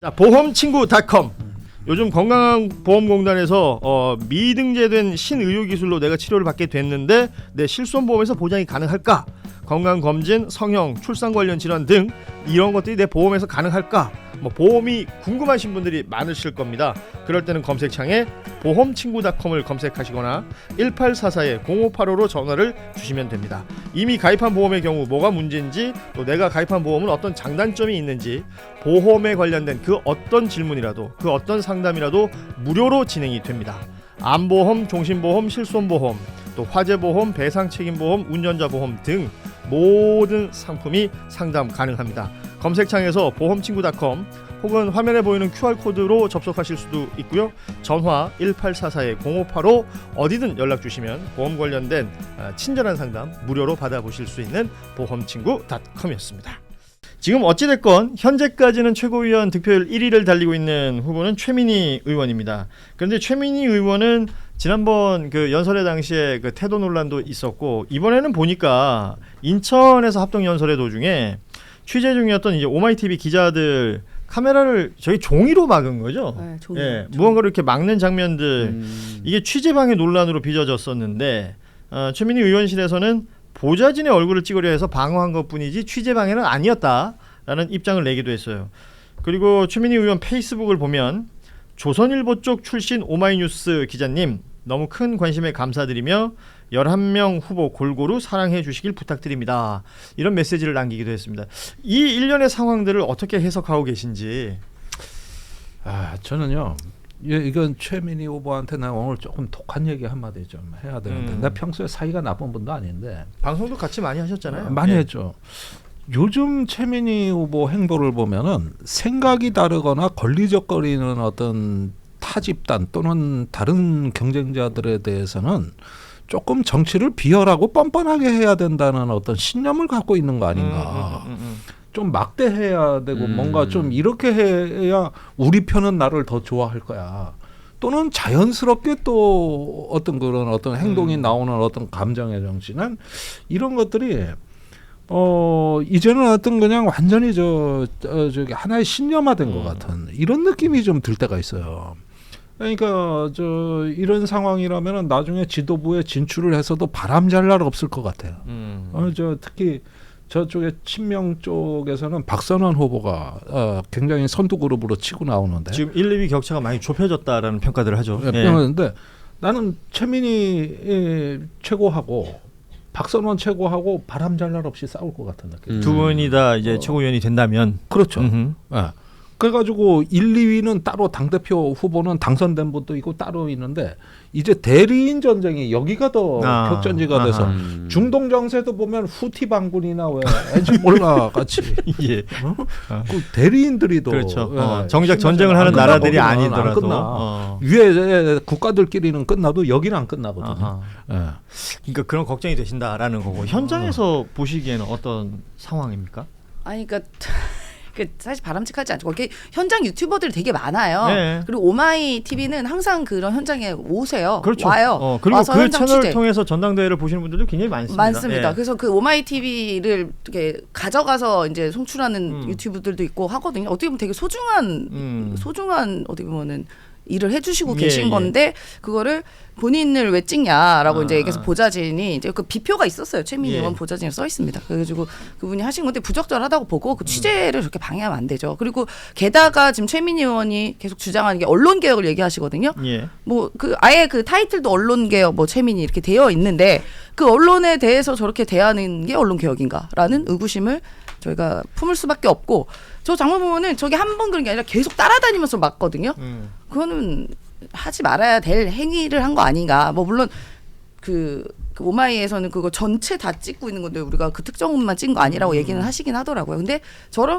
자, 보험친구닷컴. 요즘 건강보험공단에서 미등재된 신의료기술로 내가 치료를 받게 됐는데 내 실손보험에서 보장이 가능할까? 건강검진, 성형, 출산 관련 질환 등 이런 것들이 내 보험에서 가능할까? 보험이 궁금하신 분들이 많으실 겁니다. 그럴 때는 검색창에 보험친구닷컴을 검색하시거나 1844-0585로 전화를 주시면 됩니다. 이미 가입한 보험의 경우 뭐가 문제인지, 또 내가 가입한 보험은 어떤 장단점이 있는지, 보험에 관련된 그 어떤 질문이라도, 그 어떤 상담이라도 무료로 진행이 됩니다. 암보험, 종신보험, 실손보험, 또 화재보험, 배상책임보험, 운전자보험 등 모든 상품이 상담 가능합니다. 검색창에서 보험친구닷컴 혹은 화면에 보이는 QR코드로 접속하실 수도 있고요. 전화 1844-0585 어디든 연락 주시면 보험 관련된 친절한 상담 무료로 받아보실 수 있는 보험친구닷컴이었습니다. 지금 어찌됐건 현재까지는 최고위원 득표율 1위를 달리고 있는 후보는 최민희 의원입니다. 그런데 최민희 의원은 지난번 그 연설회 당시에 그 태도 논란도 있었고, 이번에는 보니까 인천에서 합동 연설회 도중에 취재 중이었던 이제 오마이TV 기자들 카메라를 저희 종이로 막은 거죠. 네, 예, 무언가를 이렇게 막는 장면들, 이게 취재방해 논란으로 빚어졌었는데 최민희 의원실에서는 보좌진의 얼굴을 찍으려 해서 방어한 것뿐이지 취재방해는 아니었다라는 입장을 내기도 했어요. 그리고 최민희 의원 페이스북을 보면 조선일보 쪽 출신 오마이뉴스 기자님 너무 큰 관심에 감사드리며 11명 후보 골고루 사랑해 주시길 부탁드립니다. 이런 메시지를 남기기도 했습니다. 이 일련의 상황들을 어떻게 해석하고 계신지. 저는요. 이건 최민희 후보한테 나 오늘 조금 독한 얘기 한마디 좀 해야 되는데, 나 평소에 사이가 나쁜 분도 아닌데 방송도 같이 많이 하셨잖아요. 많이 했죠. 요즘 최민희 후보 행보를 보면은 생각이 다르거나 걸리적거리는 어떤 타 집단 또는 다른 경쟁자들에 대해서는 조금 정치를 비열하고 뻔뻔하게 해야 된다는 어떤 신념을 갖고 있는 거 아닌가. 좀 막대해야 되고 뭔가 좀 이렇게 해야 우리 편은 나를 더 좋아할 거야. 또는 자연스럽게 또 어떤 그런 어떤 행동이 나오는 어떤 감정의 정치는 이런 것들이 이제는 어떤 그냥 완전히 저기 하나의 신념화된 것 같은 이런 느낌이 좀 들 때가 있어요. 그러니까 이런 상황이라면은 나중에 지도부에 진출을 해서도 바람 잘 날 없을 것 같아요. 특히 저쪽에 친명 쪽에서는 박선원 후보가 굉장히 선두 그룹으로 치고 나오는데 지금 1, 2위 격차가 많이 좁혀졌다라는 평가들을 하죠. 그런데 나는 최민희 최고하고 박선원 최고하고 바람 잘 날 없이 싸울 것 같은 느낌. 두 분이 다 이제 최고위원이 된다면. 그렇죠. 그래가지고 1, 2위는 따로 당대표 후보는 당선된 분도 있고 따로 있는데, 이제 대리인 전쟁이 여기가 더 격전지가 돼서 중동 정세도 보면 후티 반군이나 왜 엔지몰라 같이 예. 그 대리인들이 더 그렇죠. 정작 전쟁을 하는 나라들이 아니더라도 위에 국가들끼리는 끝나도 여기는 안 끝나거든요. 그러니까 그런 걱정이 되신다라는 거고, 현장에서 보시기에는 어떤 상황입니까? 아니 그러니까 사실 바람직하지 않죠. 거기 현장 유튜버들이 되게 많아요. 네. 그리고 오마이 TV는 항상 그런 현장에 오세요. 그렇죠. 와요. 그리고 와서 그 현장 채널을 취재. 통해서 전당대회를 보시는 분들도 굉장히 많습니다. 예. 그래서 그 오마이 TV를 이렇게 가져가서 이제 송출하는 유튜브들도 있고 하거든요. 어떻게 보면 되게 소중한 어떻게 보면은 일을 해주시고 계신 건데, 그거를 본인을 왜 찍냐라고 이제 얘기해서 보좌진이 이제 그 비표가 있었어요. 최민희 의원 보좌진이 써 있습니다. 그래가지고 그분이 하신 건데 부적절하다고 보고 그 취재를 그렇게 방해하면 안 되죠. 그리고 게다가 지금 최민희 의원이 계속 주장하는 게 언론 개혁을 얘기하시거든요. 뭐 그 아예 그 타이틀도 언론 개혁 뭐 최민희 이렇게 되어 있는데, 그 언론에 대해서 저렇게 대하는 게 언론 개혁인가라는 의구심을 저희가 품을 수밖에 없고, 저 장면 보면은 저게 한 번 그런 게 아니라 계속 따라다니면서 막거든요. 그거는 하지 말아야 될 행위를 한 거 아닌가. 뭐 물론 그 오마이에서는 그거 전체 다 찍고 있는 건데 우리가 그 특정인만 찍은 거 아니라고 얘기는 하시긴 하더라고요.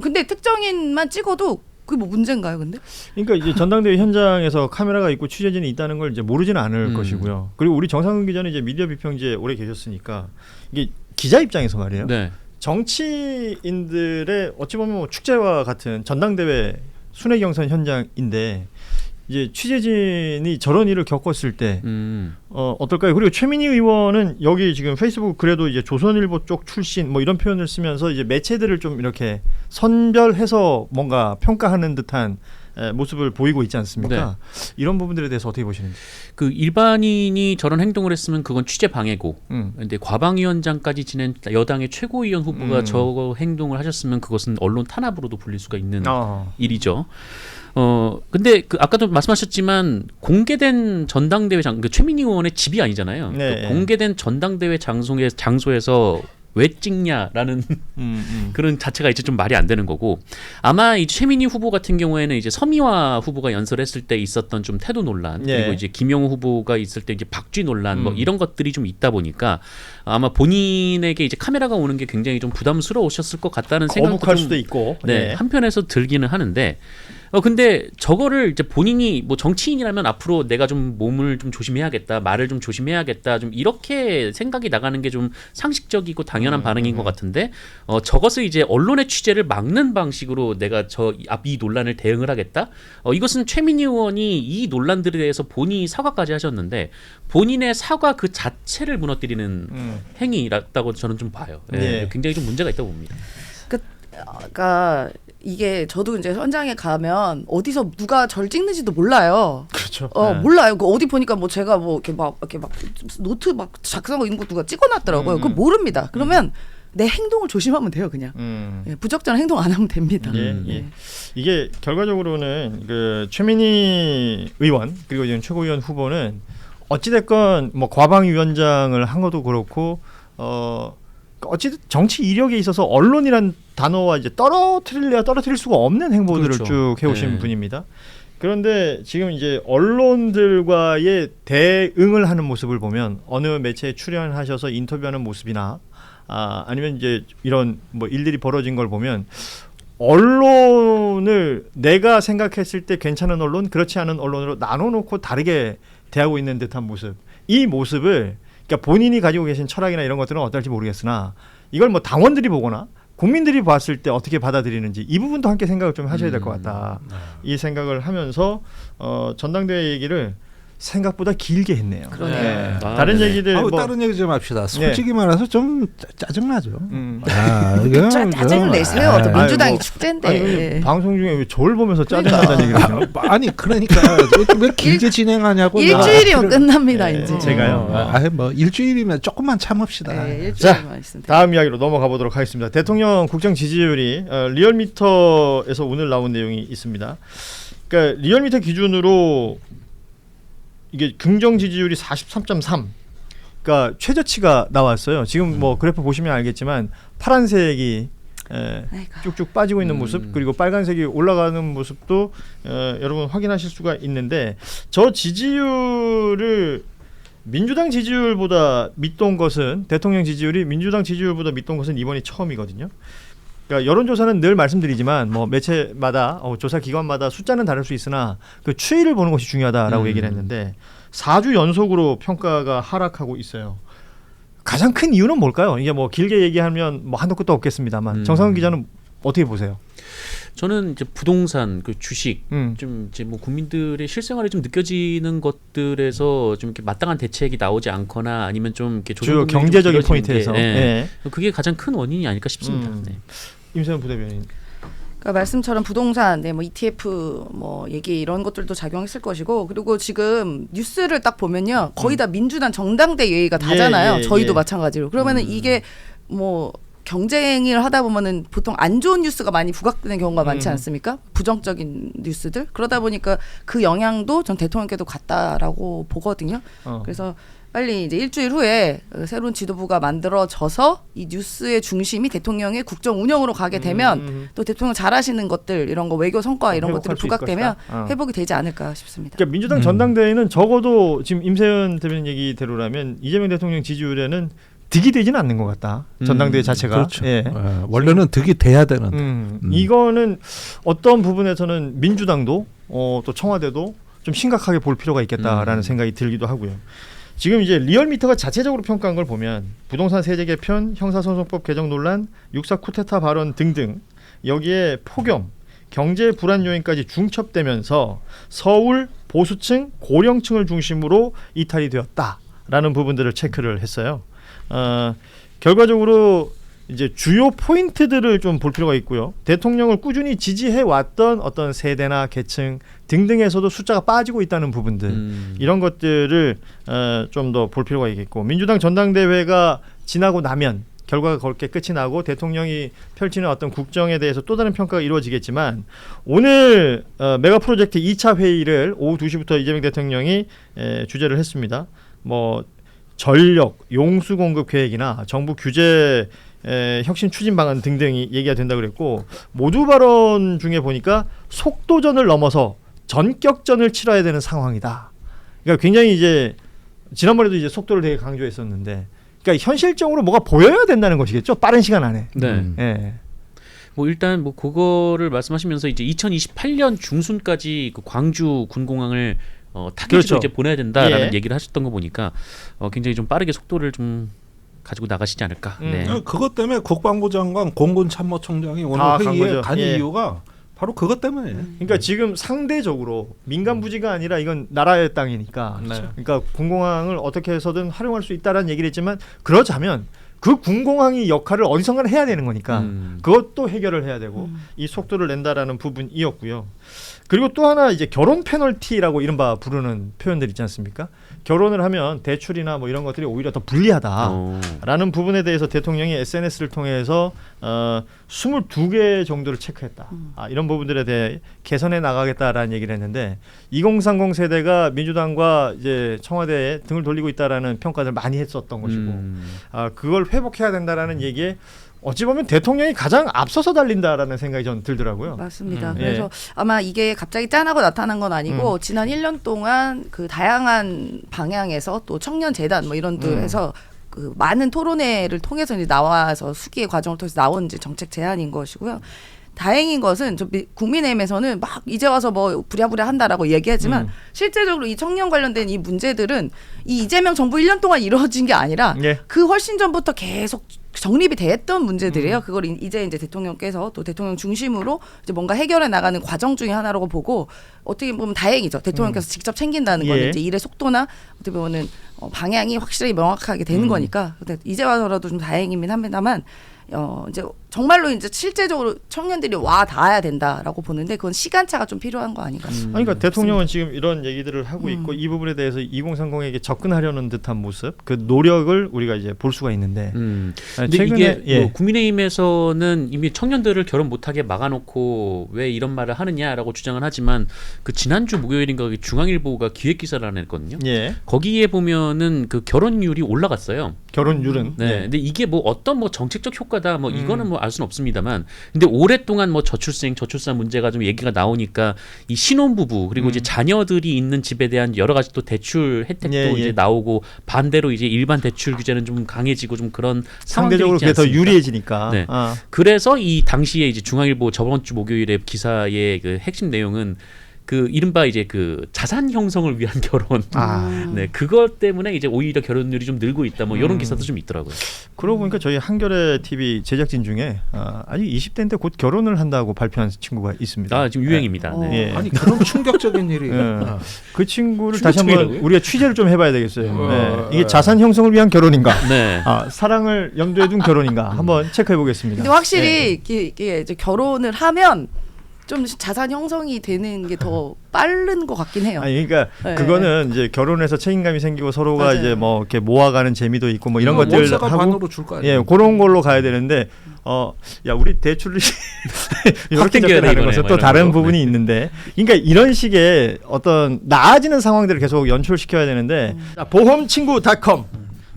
근데 특정인만 찍어도 그게 뭐 문제인가요, 근데? 그러니까 이제 전당대회 현장에서 카메라가 있고 취재진이 있다는 걸 이제 모르지는 않을 것이고요. 그리고 우리 정상근 기자는 이제 미디어 비평지에 오래 계셨으니까 이게 기자 입장에서 말이에요. 네. 정치인들의 어찌 보면 뭐 축제와 같은 전당대회 순회 경선 현장인데, 이제 취재진이 저런 일을 겪었을 때 어떨까요? 그리고 최민희 의원은 여기 지금 페이스북 그래도 이제 조선일보 쪽 출신 뭐 이런 표현을 쓰면서 이제 매체들을 좀 이렇게 선별해서 뭔가 평가하는 듯한 모습을 보이고 있지 않습니까? 이런 부분들에 대해서 어떻게 보시는지. 그 일반인이 저런 행동을 했으면 그건 취재 방해고, 근데 과방위원장까지 지낸 여당의 최고위원 후보가 저 행동을 하셨으면 그것은 언론 탄압으로도 불릴 수가 있는 일이죠. 근데 그 아까도 말씀하셨지만 공개된 전당대회 그 최민희 의원의 집이 아니잖아요. 네. 그 공개된 전당대회 장소에서 왜 찍냐라는 그런 자체가 이제 좀 말이 안 되는 거고, 아마 이 최민희 후보 같은 경우에는 이제 서미화 후보가 연설했을 때 있었던 좀 태도 논란, 예. 그리고 이제 김영우 후보가 있을 때 이제 박쥐 논란 뭐 이런 것들이 좀 있다 보니까 아마 본인에게 이제 카메라가 오는 게 굉장히 좀 부담스러우셨을 것 같다는 생각도 거북할 좀 수도 있고. 네, 한편에서 들기는 하는데, 근데 저거를 이제 본인이 뭐 정치인이라면 앞으로 내가 좀 몸을 좀 조심해야겠다, 말을 좀 조심해야겠다, 좀 이렇게 생각이 나가는 게 좀 상식적이고 당연한 반응인 것 같은데, 저것을 이제 언론의 취재를 막는 방식으로 내가 이 논란을 대응을 하겠다. 이것은 최민희 의원이 이 논란들에 대해서 본인이 사과까지 하셨는데 본인의 사과 그 자체를 무너뜨리는 행위라고 저는 좀 봐요. 예. 굉장히 좀 문제가 있다고 봅니다. 그러니까 이게 저도 이제 현장에 가면 어디서 누가 절 찍는지도 몰라요. 그렇죠. 몰라요. 그 어디 보니까 뭐 제가 뭐 이렇게 막 노트 막 작성하고 있는 거 누가 찍어놨더라고요. 그거 모릅니다. 그러면 내 행동을 조심하면 돼요, 그냥. 예, 부적절한 행동 안 하면 됩니다. 예. 이게 결과적으로는 그 최민희 의원 그리고 지금 최고위원 후보는 어찌됐건 뭐 과방위원장을 한 것도 그렇고 어찌든 정치 이력에 있어서 언론이란 단어와 이제 떨어뜨릴래야 떨어뜨릴 수가 없는 행보들을 그렇죠. 쭉 해오신 네. 분입니다. 그런데 지금 이제 언론들과의 대응을 하는 모습을 보면 어느 매체에 출연하셔서 인터뷰하는 모습이나 아니면 이제 이런 뭐 일들이 벌어진 걸 보면 언론을 내가 생각했을 때 괜찮은 언론, 그렇지 않은 언론으로 나눠놓고 다르게 대하고 있는 듯한 모습. 이 모습을 그러니까 본인이 가지고 계신 철학이나 이런 것들은 어떨지 모르겠으나 이걸 뭐 당원들이 보거나 국민들이 봤을 때 어떻게 받아들이는지 이 부분도 함께 생각을 좀 하셔야 될 것 같다. 이 생각을 하면서 전당대회 얘기를 생각보다 길게 했네요. 그러네요. 네. 아, 다른 네네. 얘기들 뭐 다른 얘기 좀 합시다. 솔직히 말해서 좀 짜증나죠. 그 짜증을 내세요. 또 민주당이 뭐, 축제인데. 아니, 방송 중에 왜 저를 보면서 짜증난다는 얘기를 하죠? 아니 그러니까 왜 길게 진행하냐고. 일주일이면 끝납니다, 네, 이제. 제가요. 뭐 일주일이면 조금만 참읍시다. 네, 일주일만 있으면 돼요. 다음 이야기로 넘어가 보도록 하겠습니다. 대통령 국정 지지율이 리얼미터에서 오늘 나온 내용이 있습니다. 그러니까 리얼미터 기준으로 이게 긍정 지지율이 43.3. 그러니까 최저치가 나왔어요. 지금 뭐 그래프 보시면 알겠지만 파란색이 쭉쭉 빠지고 있는 모습, 그리고 빨간색이 올라가는 모습도 여러분 확인하실 수가 있는데, 저 지지율을 민주당 지지율보다 밑돈 것은, 대통령 지지율이 민주당 지지율보다 밑돈 것은 이번이 처음이거든요. 그러니까 여론조사는 늘 말씀드리지만 뭐 매체마다 조사 기관마다 숫자는 다를 수 있으나 그 추이를 보는 것이 중요하다라고 얘기를 했는데 4주 연속으로 평가가 하락하고 있어요. 가장 큰 이유는 뭘까요? 이게 뭐 길게 얘기하면 뭐 한도 끝도 없겠습니다만 정상훈 기자는 어떻게 보세요? 저는 이제 부동산, 그 주식, 좀 이제 뭐 국민들의 실생활에 좀 느껴지는 것들에서 좀 이렇게 마땅한 대책이 나오지 않거나 아니면 좀 이렇게 주요 경제적인 좀 포인트에서 네. 그게 가장 큰 원인이 아닐까 싶습니다. 네. 임세현 부대변인. 그러니까 말씀처럼 부동산, 뭐 ETF 뭐 얘기 이런 것들도 작용했을 것이고, 그리고 지금 뉴스를 딱 보면요 거의 다 민주당 정당대 얘기가 다잖아요. 저희도 마찬가지로. 그러면은 이게 뭐 경쟁을 하다 보면은 보통 안 좋은 뉴스가 많이 부각되는 경우가 많지 않습니까? 부정적인 뉴스들. 그러다 보니까 그 영향도 전 대통령께도 갔다라고 보거든요. 그래서 빨리 이제 일주일 후에 새로운 지도부가 만들어져서 이 뉴스의 중심이 대통령의 국정 운영으로 가게 되면 또 대통령 잘하시는 것들, 이런 거 외교 성과 이런 것들이 부각되면 회복이 되지 않을까 싶습니다. 그러니까 민주당 전당대회는 적어도 지금 임세현 대변인 얘기대로라면 이재명 대통령 지지율에는 득이 되지는 않는 것 같다. 전당대회 자체가. 그렇죠. 예. 원래는 득이 돼야 되는데. 이거는 어떤 부분에서는 민주당도 또 청와대도 좀 심각하게 볼 필요가 있겠다라는 생각이 들기도 하고요. 지금 이제 리얼미터가 자체적으로 평가한 걸 보면 부동산 세제 개편, 형사소송법 개정 논란, 육사 쿠데타 발언 등등 여기에 폭염, 경제 불안 요인까지 중첩되면서 서울, 보수층, 고령층을 중심으로 이탈이 되었다라는 부분들을 체크를 했어요. 결과적으로 이제 주요 포인트들을 좀 볼 필요가 있고요. 대통령을 꾸준히 지지해 왔던 어떤 세대나 계층 등등에서도 숫자가 빠지고 있다는 부분들 이런 것들을 좀 더 볼 필요가 있겠고, 민주당 전당대회가 지나고 나면 결과가 그렇게 끝이 나고 대통령이 펼치는 어떤 국정에 대해서 또 다른 평가가 이루어지겠지만, 오늘 메가 프로젝트 2차 회의를 오후 2시부터 이재명 대통령이 주재를 했습니다. 뭐 전력, 용수 공급 계획이나 정부 규제 혁신 추진 방안 등등이 얘기가 된다고 그랬고, 모두 발언 중에 보니까 속도전을 넘어서 전격전을 치러야 되는 상황이다. 그러니까 굉장히 이제 지난번에도 이제 속도를 되게 강조했었는데, 그러니까 현실적으로 뭐가 보여야 된다는 것이겠죠. 빠른 시간 안에. 네. 예. 뭐 일단 뭐 그거를 말씀하시면서 이제 2028년 중순까지 그 광주 군공항을 타겟으로 그렇죠. 이제 보내야 된다라는 예. 얘기를 하셨던 거 보니까 굉장히 좀 빠르게 속도를 좀 가지고 나가시지 않을까. 네. 그것 때문에 국방부 장관, 공군참모총장이 오늘 간 회의에 거죠. 간 예. 이유가 바로 그것 때문에. 그러니까 지금 상대적으로 민간 부지가 아니라 이건 나라의 땅이니까. 네. 그러니까 군공항을 어떻게 해서든 활용할 수 있다라는 얘기를 했지만, 그러자면 그 군공항이 역할을 어디선가 해야 되는 거니까 그것도 해결을 해야 되고 이 속도를 낸다라는 부분이었고요. 그리고 또 하나 이제 결혼 페널티라고 이른바 부르는 표현들 있지 않습니까? 결혼을 하면 대출이나 뭐 이런 것들이 오히려 더 불리하다라는 부분에 대해서 대통령이 SNS를 통해서 22개 정도를 체크했다. 이런 부분들에 대해 개선해 나가겠다라는 얘기를 했는데, 2030 세대가 민주당과 이제 청와대에 등을 돌리고 있다라는 평가를 많이 했었던 것이고, 그걸 회복해야 된다라는 얘기에 어찌 보면 대통령이 가장 앞서서 달린다라는 생각이 전 들더라고요. 맞습니다. 예. 그래서 아마 이게 갑자기 짠하고 나타난 건 아니고 지난 1년 동안 그 다양한 방향에서 또 청년 재단 뭐 이런 데에서 그 많은 토론회를 통해서 이제 나와서 수기의 과정을 통해서 나온 이제 정책 제안인 것이고요. 다행인 것은 국민의힘에서는 막 이제 와서 뭐 부랴부랴 한다라고 얘기하지만 실제적으로 이 청년 관련된 이 문제들은 이 이재명 정부 1년 동안 이루어진 게 아니라 예. 그 훨씬 전부터 계속 정립이 됐던 문제들이에요. 그걸 이제 대통령께서 또 대통령 중심으로 이제 뭔가 해결해 나가는 과정 중에 하나라고 보고, 어떻게 보면 다행이죠. 대통령께서 직접 챙긴다는 건 예. 이제 일의 속도나 어떻게 보면은 방향이 확실히 명확하게 되는 거니까. 근데 이제 와서라도 좀 다행이긴 합니다만, 이제 정말로 이제 실제적으로 청년들이 와 닿아야 된다라고 보는데, 그건 시간차가 좀 필요한 거 아닌가. 그러니까 대통령은 지금 이런 얘기들을 하고 있고, 이 부분에 대해서 2030에게 접근하려는 듯한 모습, 그 노력을 우리가 이제 볼 수가 있는데, 근데 최근에 이게 뭐 국민의힘에서는 이미 청년들을 결혼 못하게 막아놓고 왜 이런 말을 하느냐라고 주장을 하지만, 그 지난주 목요일인가 중앙일보가 기획기사를 하나 냈거든요. 예. 거기에 보면은 그 결혼율이 올라갔어요. 결혼율은 네. 근데 이게 뭐 어떤 뭐 정책적 효과다 뭐 이거는 뭐 알 수는 없습니다만, 근데 오랫동안 뭐 저출생 저출산 문제가 좀 얘기가 나오니까 이 신혼부부 그리고 이제 자녀들이 있는 집에 대한 여러 가지 또 대출 혜택도 예, 예. 이제 나오고, 반대로 이제 일반 대출 규제는 좀 강해지고 좀 그런 상황들이 상대적으로 있지 그게 더 않습니까? 유리해지니까. 네. 그래서 이 당시에 이제 중앙일보 저번 주 목요일에 기사의 그 핵심 내용은 그 이른바 이제 그 자산 형성을 위한 결혼. 네, 그것 때문에 이제 오히려 결혼율이 좀 늘고 있다. 뭐 이런 기사도 좀 있더라고요. 그러고 보니까 저희 한겨레 TV 제작진 중에 아직 20대인데 곧 결혼을 한다고 발표한 친구가 있습니다. 아, 지금 유행입니다. 네. 예. 아니 그런 충격적인 일이. 그 친구를 다시 한번 충격적이라고요? 우리가 취재를 좀 해봐야 되겠어요. 어, 이게 자산 형성을 위한 결혼인가? 네. 사랑을 염두에 둔 결혼인가? 한번 체크해 보겠습니다. 근데 확실히 이게 이제 결혼을 하면 좀 자산 형성이 되는 게 더 빠른 것 같긴 해요. 아니 그러니까 네. 그거는 이제 결혼해서 책임감이 생기고 서로가 맞아요. 이제 뭐 이렇게 모아가는 재미도 있고 뭐 이런 것들 월세가 하고 반으로 줄 거 아니에요. 예 그런 걸로 가야 되는데 야 우리 대출을 이렇게 땡겨야 돼, 접근하는 이번에. 것은 뭐 또 이런 다른 거. 부분이 있는데, 그러니까 이런 식의 어떤 나아지는 상황들을 계속 연출시켜야 되는데, 자, 보험친구.com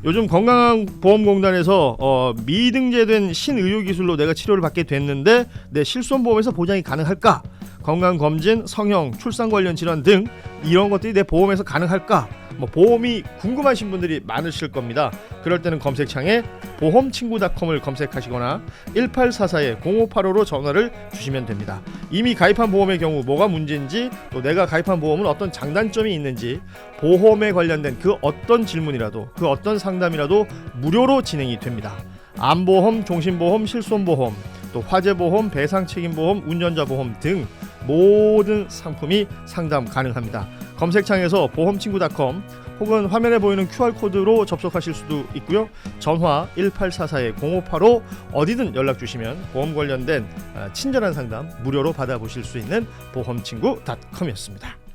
요즘 건강보험공단에서 미등재된 신의료기술로 내가 치료를 받게 됐는데 내 실손보험에서 보장이 가능할까? 건강검진, 성형, 출산 관련 질환 등 이런 것들이 내 보험에서 가능할까? 뭐 보험이 궁금하신 분들이 많으실 겁니다. 그럴 때는 검색창에 보험친구.com을 검색하시거나 1844-0585로 전화를 주시면 됩니다. 이미 가입한 보험의 경우 뭐가 문제인지, 또 내가 가입한 보험은 어떤 장단점이 있는지, 보험에 관련된 그 어떤 질문이라도, 그 어떤 상담이라도 무료로 진행이 됩니다. 암보험, 종신보험, 실손보험, 또 화재보험, 배상책임보험, 운전자보험 등 모든 상품이 상담 가능합니다. 검색창에서 보험친구.com 혹은 화면에 보이는 QR코드로 접속하실 수도 있고요. 전화 1844-0585 어디든 연락 주시면 보험 관련된 친절한 상담 무료로 받아보실 수 있는 보험친구.com이었습니다.